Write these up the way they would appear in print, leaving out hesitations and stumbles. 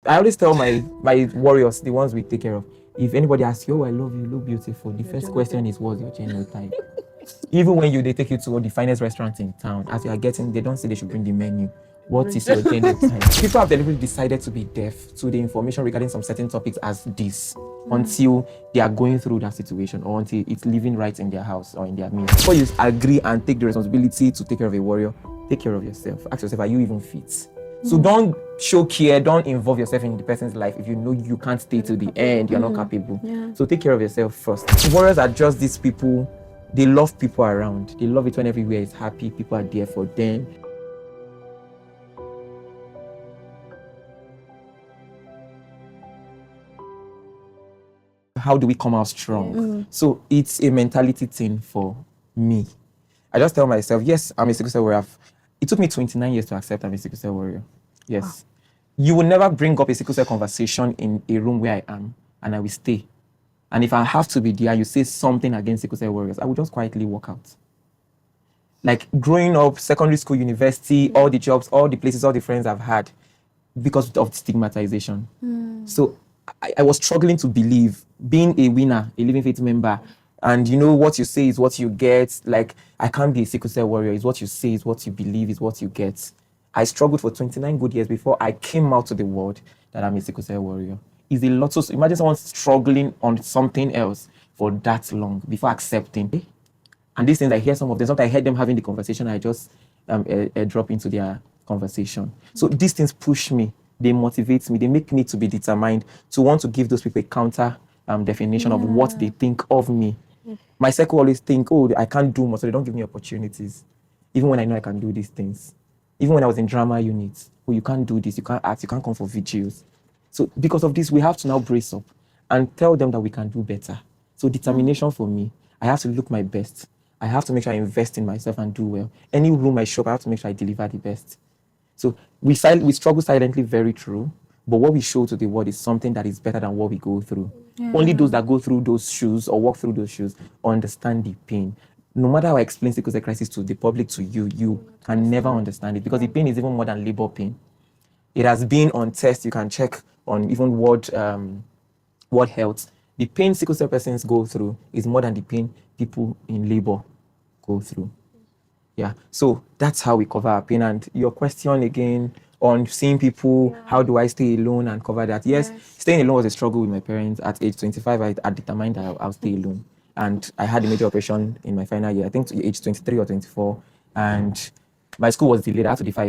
I always tell my warriors, the ones we take care of, if anybody asks you, oh, I love you, look beautiful, the first question is, what's your genotype? Even when they take you to the finest restaurant in town, as you are getting, they don't say they should bring the menu. What is your genotype? People have deliberately decided to be deaf to the information regarding some certain topics as this until they are going through that situation or until it's living right in their house or in their means. Before you agree and take the responsibility to take care of a warrior, take care of yourself. Ask yourself, are you even fit? So don't show care, don't involve yourself in the person's life if you know you can't stay till the end, you're not capable. So take care of yourself first. Warriors are just these people, they love people around. They love it when everywhere is happy, people are there for them. How do we come out strong? So it's a mentality thing for me. I just tell myself, yes, I'm a sickle cell warrior. It took me 29 years to accept I'm a sickle cell warrior. Yes. Wow. You will never bring up a sickle cell conversation in a room where I am, and I will stay. And if I have to be there, you say something against sickle cell warriors, I will just quietly walk out. Like growing up, secondary school, university, all the jobs, all the places, all the friends I've had, because of stigmatization. So I was struggling to believe, being a winner, a Living Faith member, and you know what you say is what you get. Like, I can't be a sickle cell warrior. It's what you say, it's what you believe, is what you get. I struggled for 29 good years before I came out to the world that I'm a sickle cell warrior. It's a lot. So imagine someone struggling on something else for that long before accepting. And these things, I hear some of them. Sometimes I heard them having the conversation. I just drop into their conversation. So these things push me. They motivate me. They make me to be determined to want to give those people a counter definition of what they think of me. My circle always think, oh, I can't do more, so they don't give me opportunities. Even when I know I can do these things. Even when I was in drama units, oh, you can't do this, you can't act, you can't come for vigils. So because of this, we have to now brace up and tell them that we can do better. So determination for me, I have to look my best. I have to make sure I invest in myself and do well. Any room I show up, I have to make sure I deliver the best. So we struggle silently, very true. But what we show to the world is something that is better than what we go through. Only those that go through those shoes or walk through those shoes understand the pain. No matter how I explain sickle cell crisis to the public, to you, you can never understand it because the pain is even more than labor pain. It has been on tests. You can check on even World Health. The pain sickle cell persons go through is more than the pain people in labor go through. Yeah, so that's how we cover our pain. And your question again on seeing people, how do I stay alone and cover that? Yes, staying alone was a struggle with my parents. At age 25, I determined that I'll stay alone. And I had a major operation in my final year, I think to age 23 or 24. And my school was delayed. I had to defy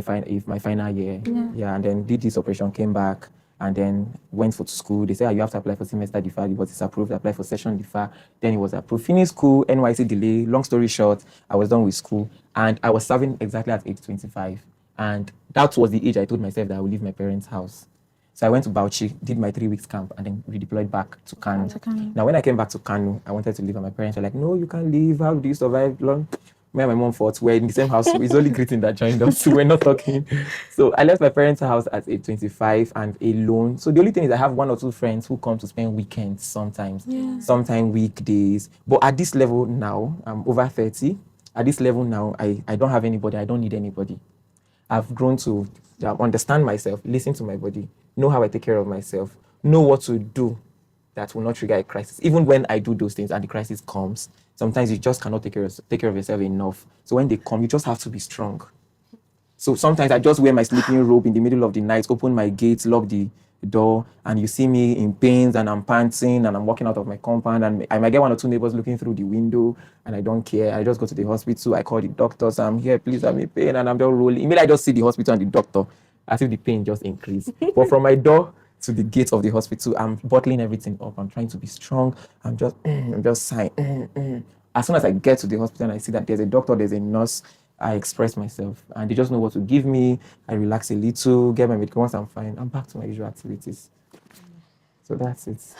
my final year. And then did this operation, came back, and then went for school. They said, you have to apply for semester defer. It was disapproved. Apply for session defer. Then it was approved. Finished school, NYC delay. Long story short, I was done with school. And I was serving exactly at age 25. And that was the age I told myself that I would leave my parents' house. So I went to Bauchi, did my 3 weeks camp, and then redeployed back to Kano. Now, when I came back to Kano, I wanted to leave, and my parents were like, no, you can't leave. How do you survive long? Me and my mom fought. We're in the same house. It's only greeting that joined us. We're not talking. So I left my parents' house at age 25 and alone. So the only thing is I have 1 or 2 friends who come to spend weekends sometimes, sometimes weekdays. But at this level now, I'm over 30. At this level now, I don't have anybody. I don't need anybody. I've grown to understand myself, listen to my body, know how I take care of myself, know what to do that will not trigger a crisis. Even when I do those things and the crisis comes, sometimes you just cannot take care of yourself enough. So when they come, you just have to be strong. So sometimes I just wear my sleeping robe in the middle of the night, open my gates, lock the door, and you see me in pains and I'm panting and I'm walking out of my compound, and I might get 1 or 2 neighbors looking through the window, and I don't care. I just go to the hospital. I call the doctors. I'm here, please, I'm in pain, and I'm just rolling. Immediately I just see the hospital and the doctor, as if the pain just increased. But from my door to the gate of the hospital, I'm bottling everything up. I'm trying to be strong. I'm just sighing. As soon as I get to the hospital and I see that there's a doctor, there's a nurse, I express myself and they just know what to give me. I relax a little, get my medication. Once I'm fine, I'm back to my usual activities. So that's it.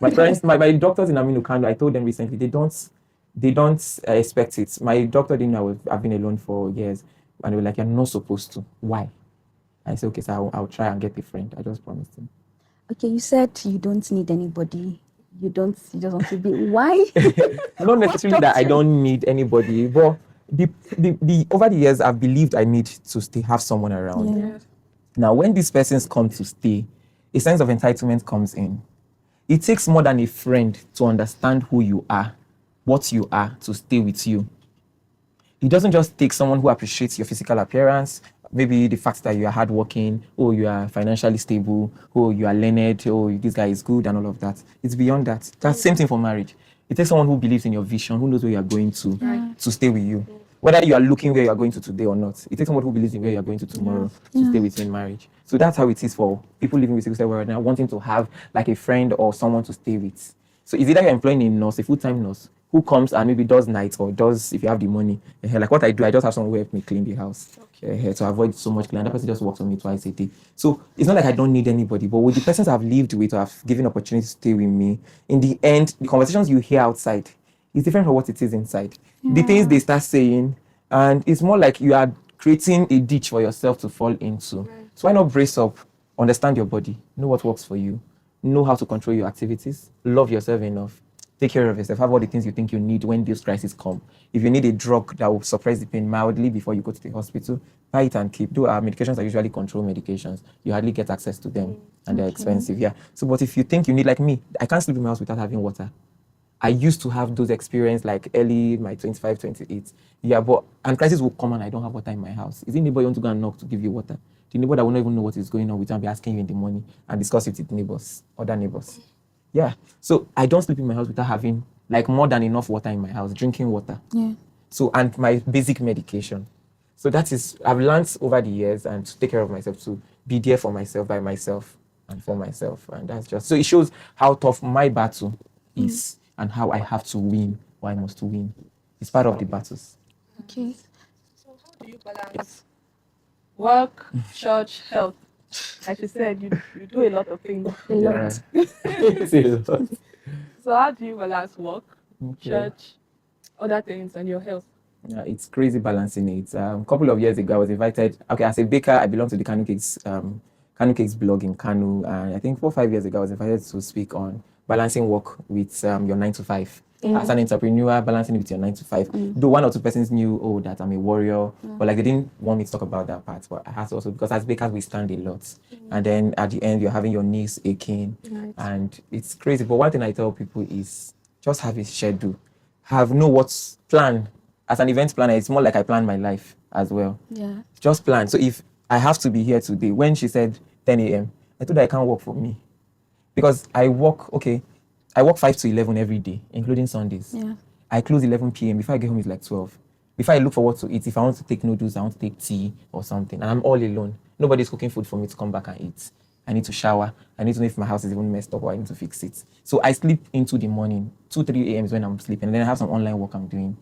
My friends, my doctors in Aminu Kano, I told them recently, they don't expect it. My doctor didn't know I've been alone for years. And they were like, you're not supposed to. Why? I said, okay, so I'll try and get a friend. I just promised him. Okay, you said you don't need anybody. You just want to be. Why? Not necessarily that I don't need anybody, but the over the years I've believed I need to have someone around. Yeah. Now, when these persons come to stay, a sense of entitlement comes in. It takes more than a friend to understand who you are, what you are, to stay with you. It doesn't just take someone who appreciates your physical appearance, maybe the fact that you are hardworking, or you are financially stable, or you are learned, or this guy is good, and all of that. It's beyond that. That's same thing for marriage. It takes someone who believes in your vision, who knows where you are going to stay with you. Whether you are looking where you are going to today or not, it takes someone who believes in where you are going to tomorrow to stay with you in marriage. So that's how it is for people living with sickle cell right now, wanting to have like a friend or someone to stay with. So it's either you're employing a nurse, a full-time nurse, who comes and maybe does nights or does, if you have the money. Like what I do, I just have someone who help me clean the house to avoid so much cleaning. That person just works on me twice a day. So it's not like I don't need anybody, but with the persons I've lived with or have given opportunity to stay with me, in the end, the conversations you hear outside is different from what it is inside. The things they start saying, and it's more like you are creating a ditch for yourself to fall into. So why not brace up, understand your body, know what works for you, know how to control your activities, love yourself enough, take care of yourself, have all the things you think you need when those crises come. If you need a drug that will suppress the pain mildly before you go to the hospital, buy it and keep. Though our medications are usually control medications, you hardly get access to them and they're expensive. Yeah. So, but if you think you need, like me, I can't sleep in my house without having water. I used to have those experiences like early my 25, 28. Yeah, and crisis will come and I don't have water in my house. Is it neighbor you want to go and knock to give you water? The neighbor that will not even know what is going on with you and be asking you in the morning and discuss it with neighbors, other neighbors. Yeah. So I don't sleep in my house without having like more than enough water in my house, drinking water. Yeah. So, and my basic medication. So that is, I've learned over the years and to take care of myself, to be there for myself, by myself, and for myself. And that's just, so it shows how tough my battle is and how I have to win, or I must win. It's part of the battles. Okay. So how do you balance work, church, health? Like you said, you do a lot of things. A lot. It's a lot. So how do you balance work, Okay. church, other things, and your health? Yeah, it's crazy balancing it. A couple of years ago, I was invited. Okay, as a baker, I belong to the Kanu Cakes blog in Kanu, and I think 4 or 5 years ago, I was invited to speak on balancing work with your 9 to 5. As an entrepreneur, balancing it with your 9 to 5. Though 1 or 2 persons knew, that I'm a warrior, but like they didn't want me to talk about that part. But I had to also, because as bakers, we stand a lot. And then at the end, you're having your knees aching. Right. And it's crazy. But one thing I tell people is just have a schedule. Know what's plan. As an event planner, it's more like I plan my life as well. Yeah. Just plan. So if I have to be here today, when she said 10 a.m., I told her it can't work for me. Because I work 5 to 11 every day, including Sundays. Yeah. I close 11 p.m. Before I get home, it's like 12. Before I look for what to eat, if I want to take noodles, I want to take tea or something. And I'm all alone. Nobody's cooking food for me to come back and eat. I need to shower. I need to know if my house is even messed up or I need to fix it. So I sleep into the morning. 2, 3 a.m. is when I'm sleeping. And then I have some online work I'm doing.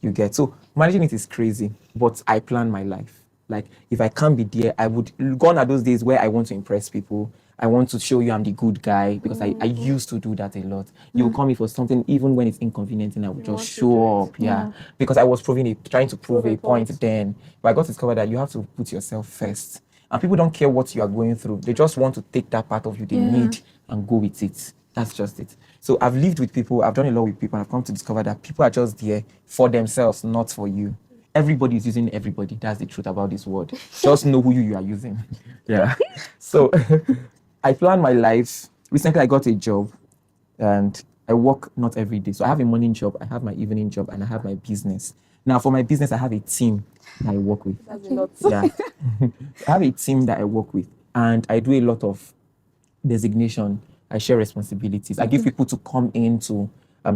You get. So managing it is crazy, but I plan my life. Like if I can't be there, I would gone are those days where I want to impress people. I want to show you I'm the good guy because I used to do that a lot. You will call me for something even when it's inconvenient and I would just show up. Yeah. Because I was trying to prove a point then. But I got to discover that you have to put yourself first. And people don't care what you are going through. They just want to take that part of you they need and go with it. That's just it. So I've lived with people, I've done a lot with people, and I've come to discover that people are just there for themselves, not for you. Everybody is using everybody. That's the truth about this world. Just know who you are using. Yeah. So I plan my life. Recently, I got a job and I work not every day. So I have a morning job, I have my evening job, and I have my business. Now, for my business, I have a team that I work with. That's a lot. Yeah. I have a team that I work with, and I do a lot of designation. I share responsibilities. I give people to come into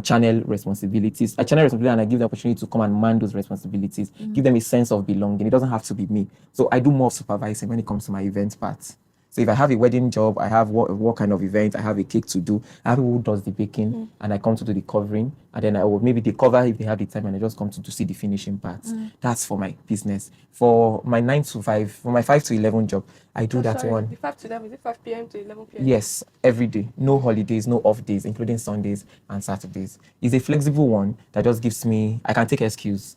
channel responsibilities. I channel responsibility and I give the opportunity to come and man those responsibilities. Give them a sense of belonging. It doesn't have to be me. So I do more of supervising when it comes to my event part. So if I have a wedding job, I have what kind of event, I have a cake to do. I have who does the baking and I come to do the covering. And then I will maybe the cover if they have the time and I just come to see the finishing parts. That's for my business. For my 9 to 5, for my 5 to 11 job, I do that one. The 5 to 11, is it 5 p.m. to 11 p.m.? Yes, every day. No holidays, no off days, including Sundays and Saturdays. It's a flexible one that just gives me, I can take excuse,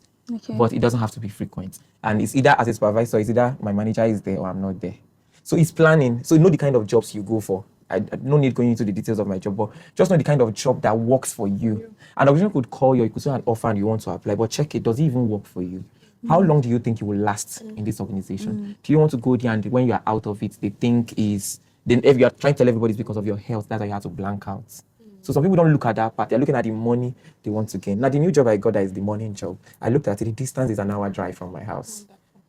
but it doesn't have to be frequent. And it's either as a supervisor, it's either my manager is there or I'm not there. So it's planning. So you know the kind of jobs you go for. I no need going into the details of my job, but just know the kind of job that works for you. An organization could call you, you could see an offer and you want to apply, but check it. Does it even work for you? How long do you think you will last in this organization? Do you want to go there and when you are out of it, they think is then if you are trying to tell everybody it's because of your health, that's why you have to blank out. So some people don't look at that part. They're looking at the money they want to gain. Now, the new job I got that is the morning job. I looked at it. The distance is an hour drive from my house.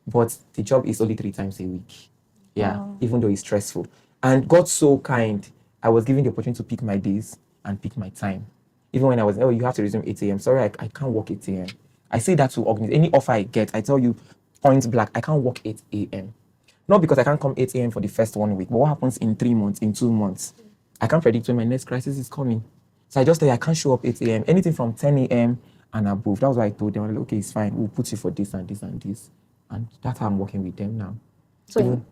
But the job is only 3 times a week. Yeah, Wow. even though it's stressful. And God's so kind. I was given the opportunity to pick my days and pick my time. Even when I was, you have to resume 8 a.m. Sorry, I can't work 8 a.m. I say that to organize. Any offer I get, I tell you point blank, I can't work 8 a.m. Not because I can't come 8 a.m. for the first 1 week, but what happens in 3 months, in 2 months? I can't predict when my next crisis is coming. So I just tell you, I can't show up 8 a.m. Anything from 10 a.m. and above. That was what I told them. Like, okay, it's fine. We'll put you for this and this and this. And that's how I'm working with them now. So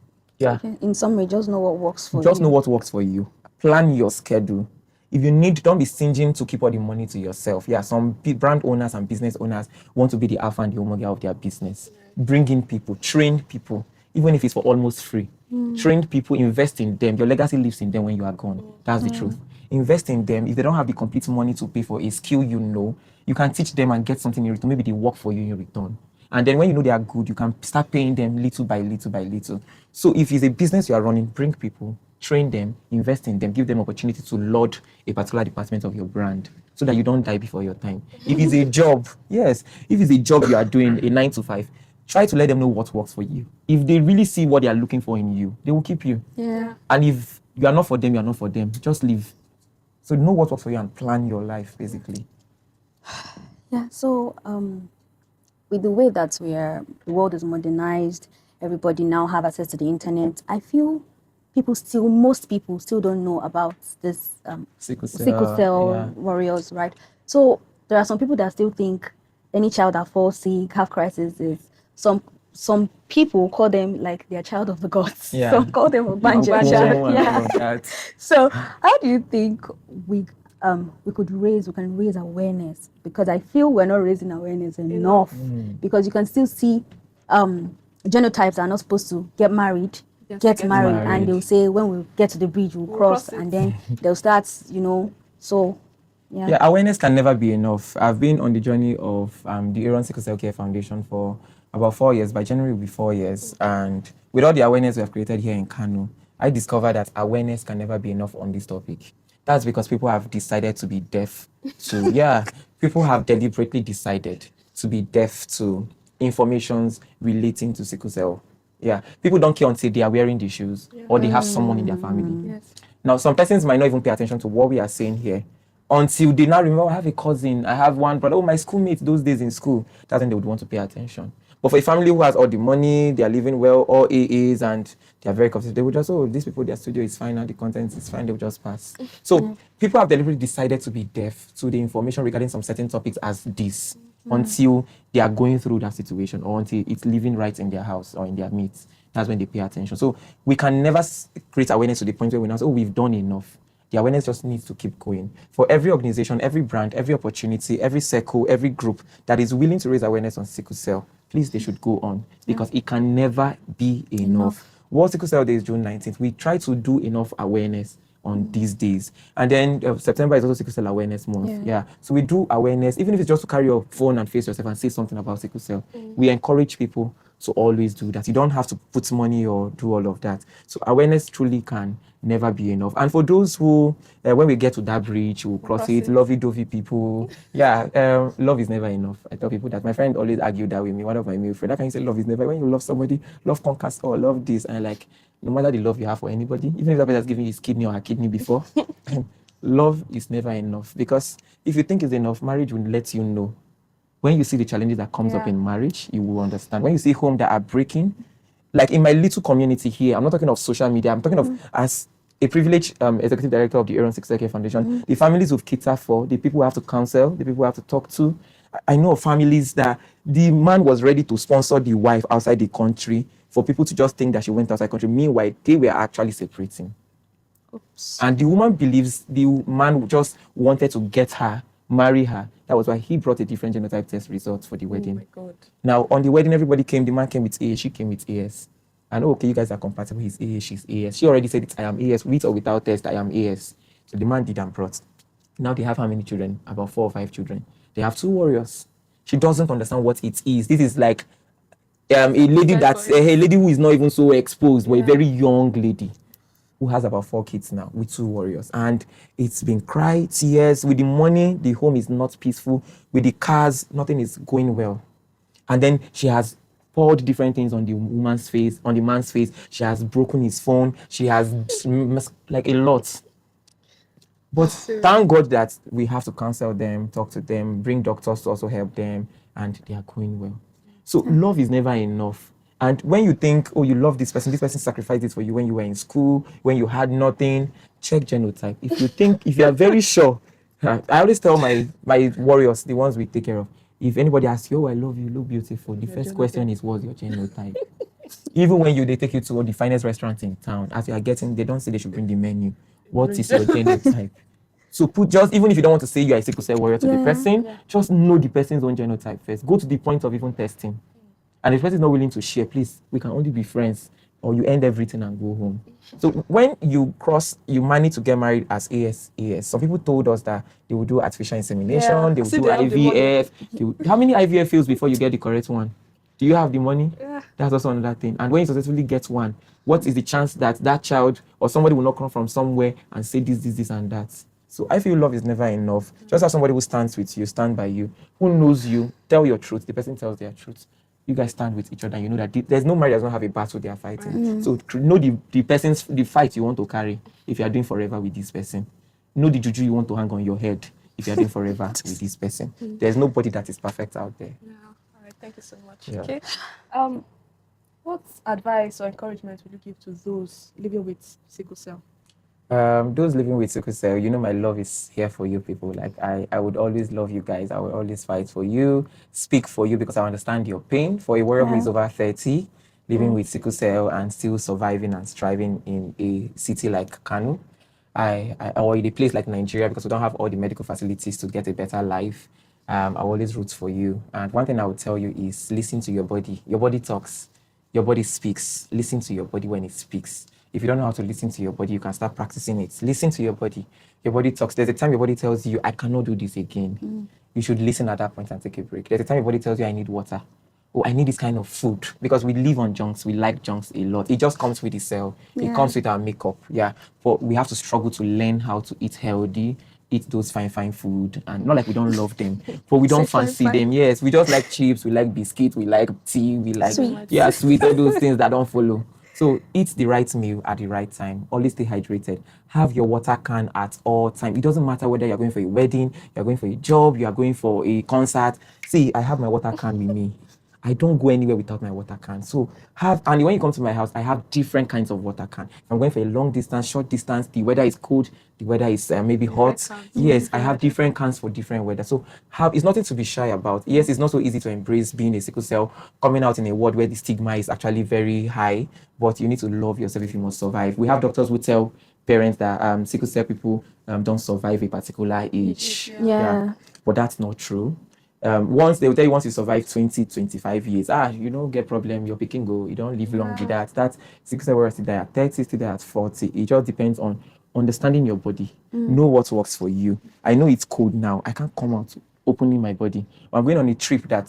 in summary, just know what works for you. Just know what works for you. Plan your schedule. If you need, don't be stingy to keep all the money to yourself. Yeah, some brand owners and business owners want to be the alpha and the omega of their business. Bring in people, train people, even if it's for almost free. Trained people, invest in them. Your legacy lives in them when you are gone. That's the truth. Invest in them. If they don't have the complete money to pay for a skill you can teach them and get something in return. Maybe they work for you in return. And then when you know they are good, you can start paying them little by little by little. So if it's a business you are running, bring people, train them, invest in them, give them opportunity to laud a particular department of your brand so that you don't die before your time. If it's a job, if it's a job you are doing, a 9 to 5, try to let them know what works for you. If they really see what they are looking for in you, they will keep you. Yeah. And if you are not for them, you are not for them. Just leave. So know what works for you and plan your life, basically. Yeah. So with the way that the world is modernized, everybody now have access to the internet. I feel most people still don't know about this Sickle cell warriors, right? So there are some people that still think any child that falls sick, have crisis is some people call them like their child of the gods. Yeah. Some call them a banjo child. Yeah. So how do you think we can raise awareness? Because I feel we're not raising awareness enough. Because you can still see genotypes are not supposed to get married. Get married, and they'll say when we get to the bridge we'll cross and then they'll start, so yeah, awareness can never be enough. I've been on the journey of the Aaron Sickle Cell Care Foundation for about 4 years. By January will be 4 years, and with all the awareness we have created here in Kano, I discovered that awareness can never be enough on this topic. That's because people have decided to be deaf to people have deliberately decided to be deaf to informations relating to sickle cell. Yeah, people don't care until they are wearing the shoes or they have someone in their family. Yes. Now, some persons might not even pay attention to what we are saying here until they now remember, I have a cousin, I have one brother, my schoolmates those days in school. That's when they would want to pay attention. But for a family who has all the money, they are living well, all AAs, and they are very confident, they would just, these people, their studio is fine and the content is fine, they will just pass. So people have deliberately decided to be deaf to the information regarding some certain topics as this. Until they are going through that situation or until it's living right in their house or in their midst. That's when they pay attention. So we can never create awareness to the point where we now say, we've done enough. The awareness just needs to keep going. For every organization, every brand, every opportunity, every circle, every group that is willing to raise awareness on sickle cell, please, they should go on because it can never be enough. World Sickle Cell Day is June 19th. We try to do enough awareness on these days. And then September is also Sickle Cell Awareness Month. Yeah. So we do awareness, even if it's just to carry your phone and face yourself and say something about sickle cell. We encourage people to always do that. You don't have to put money or do all of that. So awareness truly can never be enough. And for those who, when we get to that bridge, we'll cross it, lovey-dovey people. Love is never enough. I tell people that. My friend always argued that with me, one of my male friends. How can you say love is never? When you love somebody, love conquers all, love this. And like, no matter the love you have for anybody, even if that person has given you his kidney or her kidney before, love is never enough. Because if you think it's enough, marriage will let you know. When you see the challenges that comes up in marriage, you will understand. When you see homes that are breaking, like in my little community here, I'm not talking of social media, I'm talking of as a privileged executive director of the Aaron Sickle Cell Care Foundation, the families we've catered for, the people who have to counsel, the people who have to talk to. I know of families that the man was ready to sponsor the wife outside the country for people to just think that she went outside the country. Meanwhile, they were actually separating. Oops. And the woman believes the man just wanted to get her, marry her. That was why he brought a different genotype test result for the wedding. Oh my God. Now, on the wedding, everybody came. The man came with AS, she came with AS. And okay, you guys are compatible. He's AS, she's AS. She already said, I am AS. With or without test, I am AS. So the man did and brought. Now they have how many children? About 4 or 5 children. They have 2 warriors. She doesn't understand what it is. This is like a lady that's a lady who is not even so exposed, but a very young lady. who has about 4 kids now with 2 warriors. And it's been cry, tears. With the money, the home is not peaceful. With the cars, nothing is going well. And then she has poured different things on the woman's face, on the man's face. She has broken his phone. She has like a lot. But thank God that we have to counsel them, talk to them, bring doctors to also help them, and they are going well. So love is never enough. And when you think, oh, you love this person sacrificed it for you when you were in school, when you had nothing, check genotype. If you are very sure, I always tell my warriors, the ones we take care of, if anybody asks you, oh, I love you, you look beautiful, the first question is, what's your genotype? Even when they take you to the finest restaurant in town, as you are getting, they don't say they should bring the menu. What is your genotype? So even if you don't want to say you are a sickle cell warrior to the person, just know the person's own genotype first. Go to the point of even testing. And if the person is not willing to share, please, we can only be friends, or you end everything and go home. So when you manage to get married as AS. Some people told us that they will do artificial insemination, they will do IVF. How many IVF fails before you get the correct one? Do you have the money? Yeah. That's also another thing. And when you successfully get one, what is the chance that child or somebody will not come from somewhere and say this, and that? So I feel love is never enough. Just have somebody who stands with you, stand by you, who knows you, tell your truth. The person tells their truth. You guys stand with each other. You know that there's no marriage that doesn't have a battle they are fighting. So know the fight you want to carry if you are doing forever with this person. Know the juju you want to hang on your head if you are doing forever with this person. There's nobody that is perfect out there. Yeah. All right. Thank you so much. Yeah. Okay. What advice or encouragement would you give to those living with sickle cell? Those living with sickle cell, you know my love is here for you people. Like I would always love you guys. I will always fight for you, speak for you, because I understand your pain. For a warrior who is over 30, living with sickle cell and still surviving and striving in a city like Kano, or in a place like Nigeria, because we don't have all the medical facilities to get a better life. I always root for you. And one thing I would tell you is listen to your body. Your body talks. Your body speaks. Listen to your body when it speaks. If you don't know how to listen to your body, you can start practicing it. Listen to your body. Your body talks. There's a time your body tells you, I cannot do this again. You should listen at that point and take a break. There's a time your body tells you, I need water. Oh, I need this kind of food. Because we live on junks. We like junks a lot. It just comes with the cell. It comes with our makeup. Yeah. But we have to struggle to learn how to eat healthy, eat those fine food. And not like we don't love them, but we don't fancy them. Yes, we just like chips. We like biscuits. We like tea. We like, sweet, all those things that don't follow. So eat the right meal at the right time. Always stay hydrated. Have your water can at all times. It doesn't matter whether you're going for a wedding, you're going for a job, you are going for a concert. See, I have my water can with me. I don't go anywhere without my water can. So and when you come to my house, I have different kinds of water can. If I'm going for a long distance, short distance, the weather is cold, the weather is maybe hot. Yes, I have different cans for different weather. So it's nothing to be shy about. Yes, it's not so easy to embrace being a sickle cell, coming out in a world where the stigma is actually very high, but you need to love yourself if you must survive. We have doctors who tell parents that sickle cell people don't survive a particular age. Yeah. But that's not true. They will tell you once you survive 20-25 years, get problem, your picking go, you don't live long with that. That's sickle cell warriors still die at 30, still die at 40. It just depends on understanding your body. Know what works for you. I know it's cold now. I can't come out opening my body. I'm going on a trip that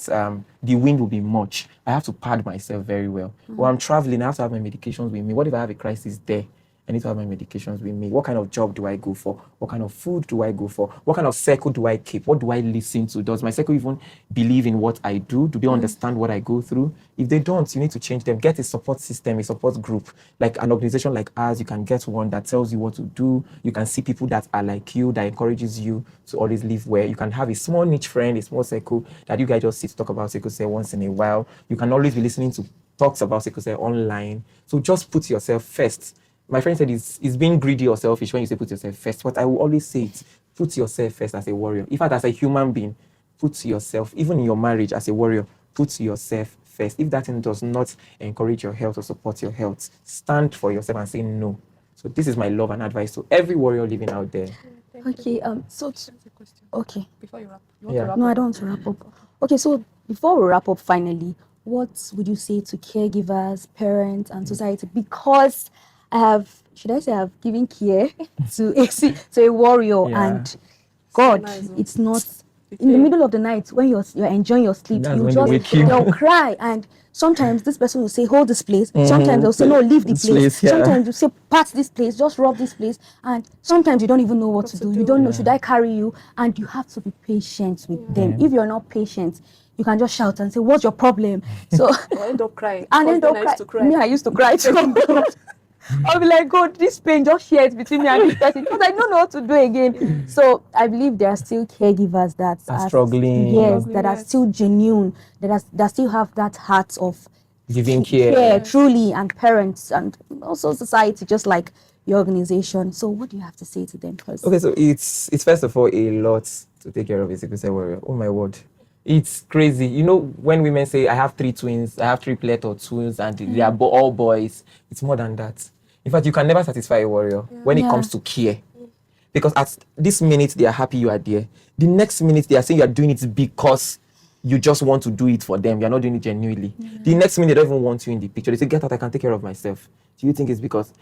the wind will be much. I have to pad myself very well. When I'm traveling, I have to have my medications with me. What if I have a crisis there? I need to have my medications with me. What kind of job do I go for? What kind of food do I go for? What kind of circle do I keep? What do I listen to? Does my circle even believe in what I do? Do they understand what I go through? If they don't, you need to change them. Get a support system, a support group. Like an organization like ours, you can get one that tells you what to do. You can see people that are like you, that encourages you to always live where you can have a small niche friend, a small circle that you guys just sit to talk about sickle cell once in a while. You can always be listening to talks about sickle cell online. So just put yourself first. My friend said it's being greedy or selfish when you say put yourself first. But I will always say it. Put yourself first as a warrior. In fact, as a human being, put yourself, even in your marriage as a warrior, put yourself first. If that thing does not encourage your health or support your health, stand for yourself and say no. So this is my love and advice to every warrior living out there. Okay, okay. Before you wrap, No, I don't want to wrap up. Okay, so before we wrap up finally, what would you say to caregivers, parents, and society? Because I've given care to a warrior, and God, it's not in the middle of the night when you're enjoying your sleep, they'll cry, and sometimes this person will say, hold this place. Sometimes they'll say, no, leave the place. Sometimes you say, pat this place, just rub this place. And sometimes you don't even know what to do. You don't know, should I carry you? And you have to be patient with them. If you're not patient, you can just shout and say, what's your problem? So I end up crying. And end up crying. Me, I used to cry too. I'll be like, God, this pain just shares between me and this person because I don't know what to do again. So I believe there are still caregivers that are struggling. Yes, that are still genuine, that still have that heart of giving care. Truly, and parents and also society, just like your organization. So what do you have to say to them? Okay, so it's first of all a lot to take care of a sickle cell warrior. Oh my word. It's crazy. You know, when women say, I have 3 twins, I have triplet or twins, and they are all boys, it's more than that. In fact, you can never satisfy a warrior when it comes to care. Because at this minute, they are happy you are there. The next minute, they are saying you are doing it because you just want to do it for them. You're not doing it genuinely. The next minute, they don't even want you in the picture. They say, get out, I can take care of myself. Do you think it's because...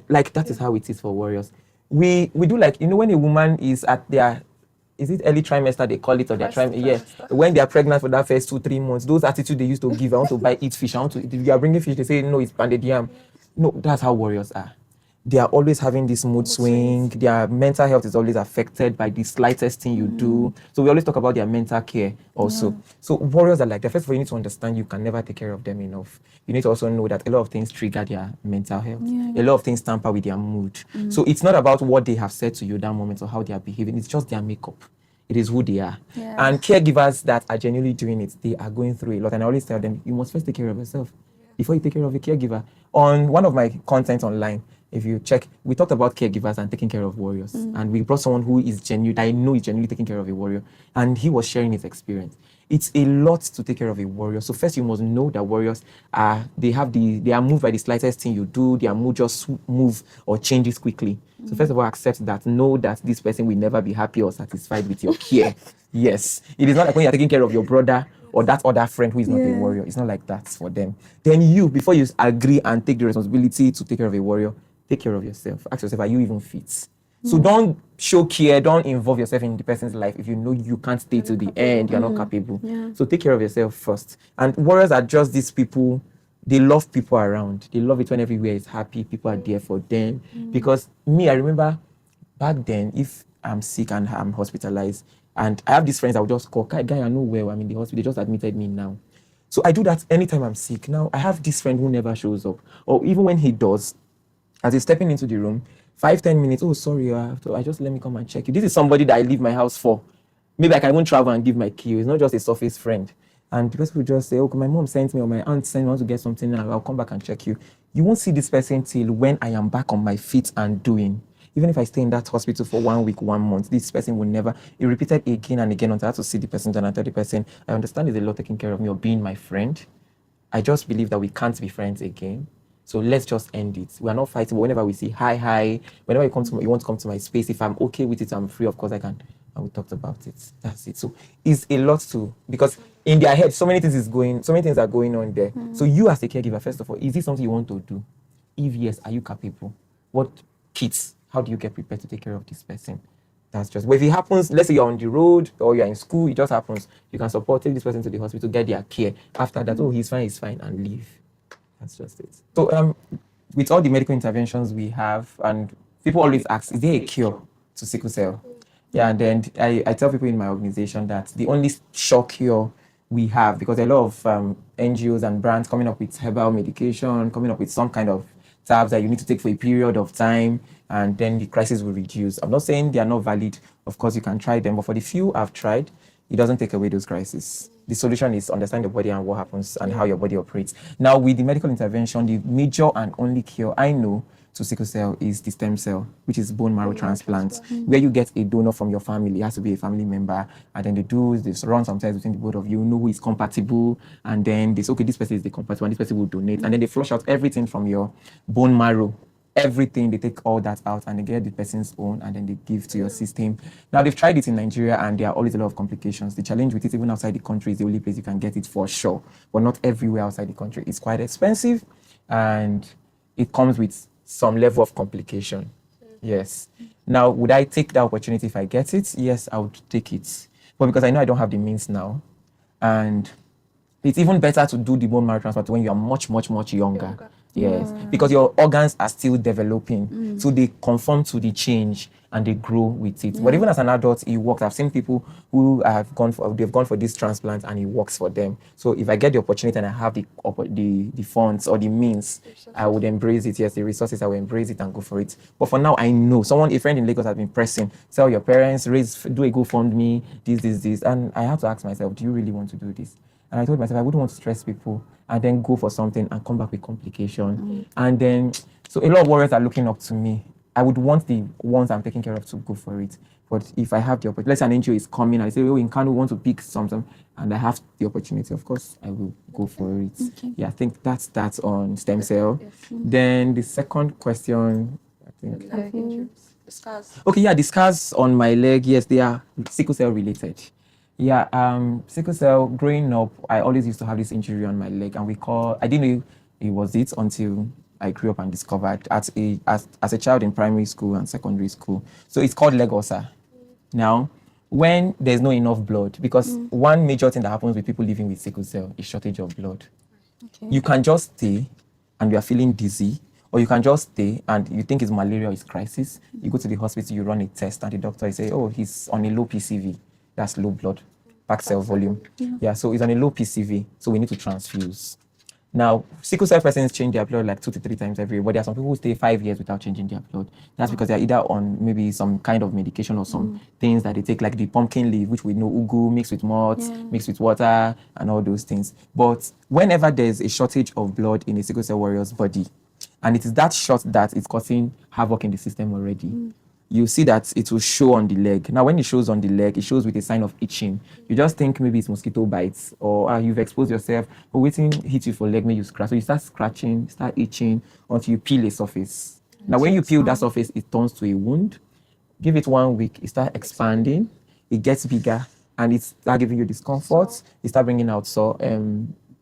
Like, that is how it is for warriors. We do like, you know, when a woman is at their... Is it early trimester they call it, or their trimester? Yeah. When they are pregnant for that first 2-3 months, those attitudes they used to give, I want to eat fish, I want to... If you are bringing fish, they say, no, it's pounded yam. No, that's how warriors are. They are always having this mood swing. Their mental health is always affected by the slightest thing you do. So we always talk about their mental care also. So warriors are like that. First of all, you need to understand you can never take care of them enough. You need to also know that a lot of things trigger their mental health. A lot of things tamper with their mood. So it's not about what they have said to you that moment or how they are behaving. It's just their makeup. It is who they are. And caregivers that are genuinely doing it, they are going through a lot. And I always tell them, you must first take care of yourself before you take care of a caregiver. On one of my content online, if you check, we talked about caregivers and taking care of warriors. And we brought someone who is genuine, I know is genuinely taking care of a warrior. And he was sharing his experience. It's a lot to take care of a warrior. So first you must know that warriors they are moved by the slightest thing you do. Their mood just move or changes quickly. So first of all, accept that. Know that this person will never be happy or satisfied with your care. Yes. It is not like when you're taking care of your brother or that other friend who is not a warrior. It's not like that for them. Then you, before you agree and take the responsibility to take care of a warrior, take care of yourself. Ask yourself, are you even fit? So don't show care, don't involve yourself in the person's life if you know you can't stay to the end, you're not capable. So take care of yourself first. And warriors are just these people, they love people around. They love it when everywhere is happy, people are there for them. Because me, I remember back then, if I'm sick and I'm hospitalized, and I have these friends I would just call, guy, I know where I'm in the hospital, they just admitted me now. So I do that anytime I'm sick. Now, I have this friend who never shows up. Or even when he does, as he's stepping into the room, 5-10 minutes, oh, sorry, I just let me come and check you. This is somebody that I leave my house for. Maybe I can even travel and give my key. It's not just a surface friend. And the person will just say, okay, my mom sent me or my aunt sent me, I want to get something, and I'll come back and check you. You won't see this person till when I am back on my feet and doing. Even if I stay in that hospital for 1 week, 1 month, this person will never... It repeated again and again until I have to see the person and I tell the person, I understand there's a lot taking care of me or being my friend. I just believe that we can't be friends again. So let's just end it. We are not fighting, but whenever we say hi, whenever you want to come to my space, if I'm okay with it, I'm free, of course I can. And we talked about it. That's it. So it's a lot to... Because in their head, so many things are going on there. So you as a caregiver, first of all, is this something you want to do? If yes, are you capable? What kits? How do you get prepared to take care of this person? That's just... But if it happens, let's say you're on the road or you're in school, it just happens. You can take this person to the hospital, get their care. After that, oh, he's fine, and leave. That's just it. So with all the medical interventions we have, and people always ask, is there a cure to sickle cell? Yeah, and then I tell people in my organization that the only sure cure we have, because a lot of NGOs and brands coming up with herbal medication, coming up with some kind of tabs that you need to take for a period of time, and then the crisis will reduce. I'm not saying they are not valid. Of course, you can try them, but for the few I've tried, it doesn't take away those crises. The solution is understand your body and what happens and how your body operates. Now, with the medical intervention, the major and only cure I know to sickle cell is the stem cell, which is bone marrow transplant, where you get a donor from your family. It has to be a family member, and then they run sometimes between the both of you, know who is compatible, and then they say, okay, this person is the compatible, and this person will donate, and then they flush out everything from your bone marrow. Everything, they take all that out and they get the person's own and then they give to your system. Now, they've tried it in Nigeria and there are always a lot of complications. The challenge with it, even outside the country, is the only place you can get it for sure, but not everywhere outside the country. It's quite expensive and it comes with some level of complication. Yes. Now, would I take the opportunity if I get it? Yes, I would take it. But because I know I don't have the means now, and it's even better to do the bone marrow transplant when you are much, much, much younger. Yes, because your organs are still developing, so they conform to the change and they grow with it. But even as an adult, it works. I've seen people who they've gone for this transplant and it works for them. So if I get the opportunity and I have the funds or the means, I would embrace it. Yes, the resources, I will embrace it and go for it. But for now, I know a friend in Lagos has been pressing, tell your parents, do a GoFundMe, this, and I have to ask myself, do you really want to do this? And I told myself I wouldn't want to stress people and then go for something and come back with complication. And then, so a lot of warriors are looking up to me. I would want the ones I'm taking care of to go for it. But if I have the opportunity, let's say an NGO is coming and I say, oh, in Kano, we want to pick something, and I have the opportunity, of course, I will go for it. Okay. Yeah, I think that's on stem cell. Yes. Then the second question, I think. The scars. Okay, yeah, the scars on my leg, yes, they are sickle cell related. Yeah, sickle cell, growing up, I always used to have this injury on my leg, and I didn't know it was it until I grew up and discovered as a child in primary school and secondary school. So it's called leg ulcer. Now, when there's not enough blood, because one major thing that happens with people living with sickle cell is shortage of blood. Okay. You can just stay and you are feeling dizzy, or you can just stay and you think it's malaria or it's crisis. You go to the hospital, you run a test, and the doctor say, oh, he's on a low PCV. That's low blood packed cell volume. Yeah, so it's on a low PCV, so we need to transfuse. Now, sickle cell persons change their blood like 2 to 3 times every year, but there are some people who stay 5 years without changing their blood. That's because they're either on maybe some kind of medication or some things that they take, like the pumpkin leaf, which we know ugu, mixed with malt, mixed with water, and all those things. But whenever there's a shortage of blood in a sickle cell warrior's body, and it is that short that is causing havoc in the system already, you see that it will show on the leg. Now, when it shows on the leg, it shows with a sign of itching. You just think maybe it's mosquito bites, or you've exposed yourself, or waiting hit you for leg, maybe you scratch. So you start scratching, start itching until you peel a surface. Now, when you peel that surface, it turns to a wound. Give it 1 week, it starts expanding, it gets bigger, and it starts giving you discomfort. It starts bringing out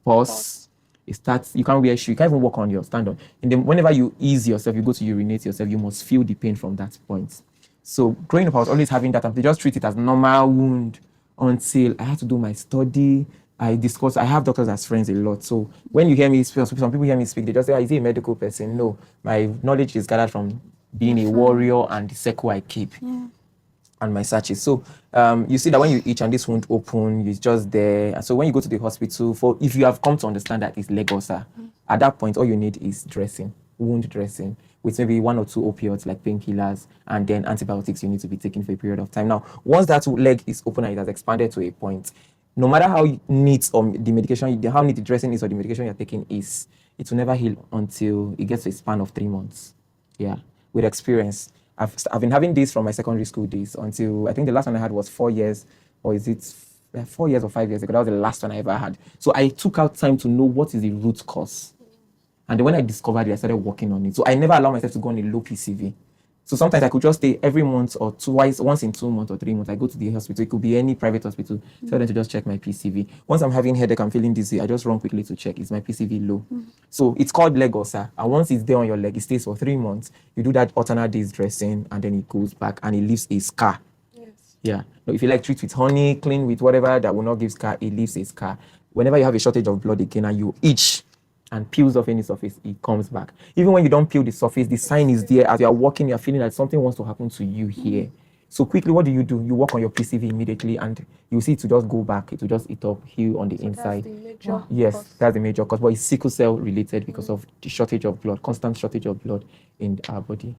pus. It starts, you can't wear shoes, you can't even walk on your stand on. And then whenever you ease yourself, you go to urinate yourself, you must feel the pain from that point. So growing up, I was always having that, and they just treat it as normal wound until I had to do my study. I have doctors as friends a lot. So when you hear me speak, some people hear me speak, they just say, is he a medical person? No, my knowledge is gathered from being a warrior and the circle I keep. Yeah. And my searches. So you see that when you itch and this wound open, it's just there. And so when you go to the hospital, if you have come to understand that it's leg ulcer, at that point, all you need is dressing, wound dressing, with maybe 1 or 2 opioids like painkillers, and then antibiotics you need to be taking for a period of time. Now, once that leg is open and it has expanded to a point, no matter how neat or the medication, how neat the dressing is or the medication you're taking is, it will never heal until it gets to a span of 3 months. Yeah, with experience. I've been having this from my secondary school days until I think the last one I had was 4 years, or is it 4 years or 5 years ago? That was the last one I ever had. So I took out time to know what is the root cause. And then when I discovered it, I started working on it. So I never allow myself to go on a low PCV. So sometimes I could just stay every month or once in 2 months or 3 months. I go to the hospital. It could be any private hospital. Tell them to just check my PCV. Once I'm having headache, I'm feeling dizzy, I just run quickly to check. Is my PCV low? So it's called leg ulcer. And once it's there on your leg, it stays for 3 months. You do that alternate days dressing, and then it goes back and it leaves a scar. Yes. Yeah. Now, if you like treat with honey, clean with whatever that will not give scar, it leaves a scar. Whenever you have a shortage of blood again and you itch and peels off any surface, it comes back. Even when you don't peel the surface, the sign is there. As you are walking, you're feeling that something wants to happen to you here. So quickly, what do? You work on your PCV immediately, and you see it to just go back. It will just eat up, heal on the inside. That's the major yes, cause. That's the major cause. But it's sickle cell related because of the shortage of blood, constant shortage of blood in our body.